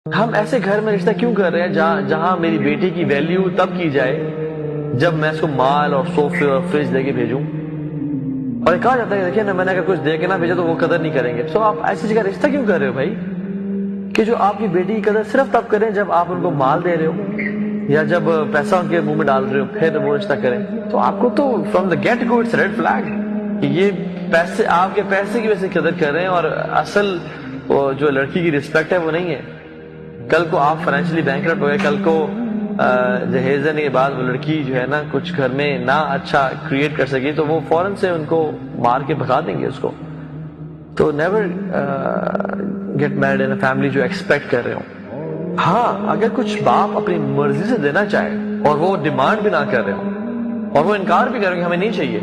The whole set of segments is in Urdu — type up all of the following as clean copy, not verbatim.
ہم ایسے گھر میں رشتہ کیوں کر رہے ہیں جہاں میری بیٹی کی ویلیو تب کی جائے جب میں اس کو مال اور صوفے اور فریج دے کے بھیجوں، اور کہا جاتا ہے کہ دیکھیں نا، میں نے اگر کچھ دے کے نہ بھیجا تو وہ قدر نہیں کریں گے. سو آپ ایسی جگہ رشتہ کیوں کر رہے ہو بھائی کہ جو آپ کی بیٹی کی قدر صرف تب کریں جب آپ ان کو مال دے رہے ہو یا جب پیسہ ان کے منہ میں ڈال رہے ہو، پھر وہ رشتہ کریں. تو آپ کو تو from the get go it's red flag کہ یہ پیسے، آپ کے پیسے کی وجہ سے قدر کر رہے ہیں اور اصل جو لڑکی کی رسپیکٹ ہے وہ نہیں ہے. کل کو آپ فائنینشلی بینکرپٹ ہو گئے، کل کو جہیز دینے کے بعد وہ لڑکی جو ہے نا کچھ گھر میں نہ اچھا کریٹ کر سکی تو وہ فوراً سے ان کو مار کے بھگا دیں گے اس کو. تو never get married in a family جو ایکسپیکٹ کر رہے ہوں. ہاں اگر کچھ باپ اپنی مرضی سے دینا چاہے اور وہ ڈیمانڈ بھی نہ کر رہے ہوں اور وہ انکار بھی کریں کہ ہمیں نہیں چاہیے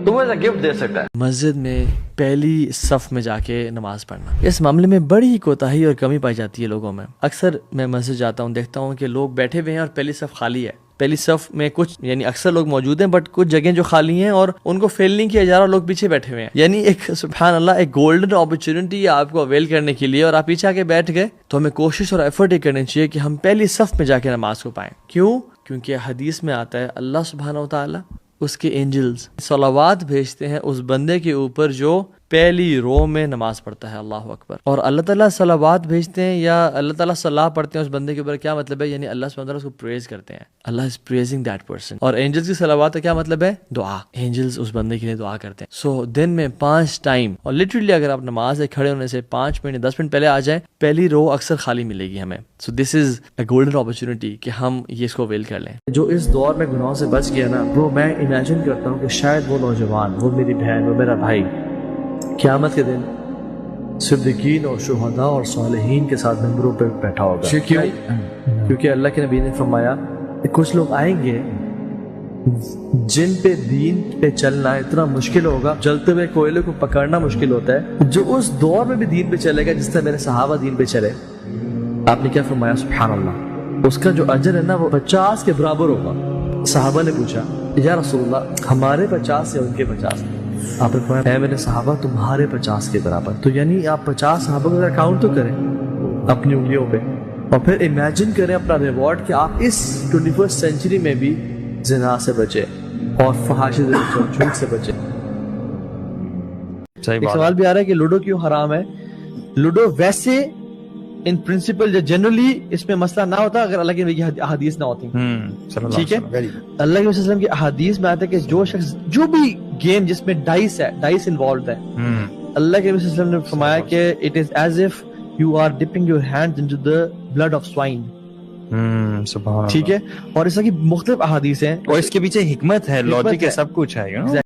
تو وہ ایز اے گفٹ دے سکتا ہے. مسجد میں پہلی صف میں جا کے نماز پڑھنا، اس معاملے میں بڑی کوتاہی اور کمی پائی جاتی ہے لوگوں میں. اکثر میں مسجد جاتا ہوں، دیکھتا ہوں کہ لوگ بیٹھے ہوئے ہیں اور پہلی صف خالی ہے. پہلی صف میں کچھ یعنی اکثر لوگ موجود ہیں بٹ کچھ جگہیں جو خالی ہیں اور ان کو فیل نہیں کیا جا رہا، لوگ پیچھے بیٹھے ہوئے ہیں. یعنی ایک سبحان اللہ ایک گولڈن اپرچونٹی ہے آپ کو اویل کرنے کے لیے اور آپ پیچھے آ کے بیٹھ گئے. تو ہمیں کوشش اور ایفرٹ یہ کرنی چاہیے کہ ہم پہلی صف میں جا کے نماز کو پائیں. کیوں؟ کیونکہ حدیث میں آتا ہے اللہ سبحانہ و تعالی اس کے اینجلز صلوات بھیجتے ہیں اس بندے کے اوپر جو پہلی رو میں نماز پڑھتا ہے. اللہ اکبر. اور اللہ تعالیٰ صلوات بھیجتے ہیں یا اللہ تعالیٰ صلاح پڑھتے ہیں اس بندے کے اوپر، کیا مطلب ہے؟ یعنی اللہ سبحانہ وتعالیٰ اس کو پریز کرتے ہیں. اللہ از پریزنگ دیٹ پرسن. اور اینجلز کی صلوات کا کیا مطلب ہے؟ دعا. اینجلز اس بندے کے لیے دعا کرتے ہیں. سو دن میں 5 ٹائم، اور لٹرلی اگر آپ نماز سے کھڑے ہونے سے 5 منٹ 10 منٹ پہلے آ جائیں، پہلی رو اکثر خالی ملے گی ہمیں. سو دس از اے گولڈن اپرچونٹی کہ ہم یہ اس کو ویل کر لیں. جو اس دور میں گناہوں سے بچ گیا نا، وہ میں امیجن کرتا ہوں کہ شاید وہ نوجوان، وہ میری بہن، وہ میرا بھائی قیامت کے دن صدیقین اور شہداء اور صالحین کے ساتھ ممبروں پہ بیٹھا ہوگا. کیونکہ اللہ کے نبی نے فرمایا کہ کچھ لوگ آئیں گے جن پہ دین پہ چلنا اتنا مشکل ہوگا، جلتے ہوئے کوئلے کو پکڑنا مشکل ہوتا ہے، جو اس دور میں بھی دین پہ چلے گا جس طرح میرے صحابہ دین پہ چلے. آپ نے کیا فرمایا؟ سبحان اللہ. اس کا جو اجر ہے نا وہ 50 کے برابر ہوگا. صحابہ نے پوچھا یا رسول اللہ ہمارے 50 یا ان کے 50؟ آپ نے فرمایا اے میرے صحابہ تمہارے 50 کے برابر. تو یعنی آپ 50 صحابہ کا کاؤنٹ تو کریں اپنی انگلیوں پہ اور پھر امیجن کریں اپنا ریوارڈ کہ آپ اس 21st سینچری میں بھی زنا سے بچے اور فحاشی سے بچے اور جھوٹ سے بچے. ایک سوال بھی آ رہا ہے کہ لوڈو کیوں حرام ہے. لوڈو ویسے ان پرنسپل جنرلی اس میں مسئلہ نہ ہوتا اگر اللہ کی احادیث نہ ہوتی. ٹھیک ہے، اللہ کے وسلم کی احادیث میں آتا ہے کہ جو شخص جو بھی گیم جس میں ڈائس ہے، ڈائس انوالوڈ ہے، اللہ کے وسلم نے فرمایا کہ it is as if you are dipping your hand into the blood of swine. ٹھیک ہے، اور اس کی مختلف احادیث ہیں اور اس کے پیچھے حکمت ہے، لاجک ہے، سب کچھ ہے.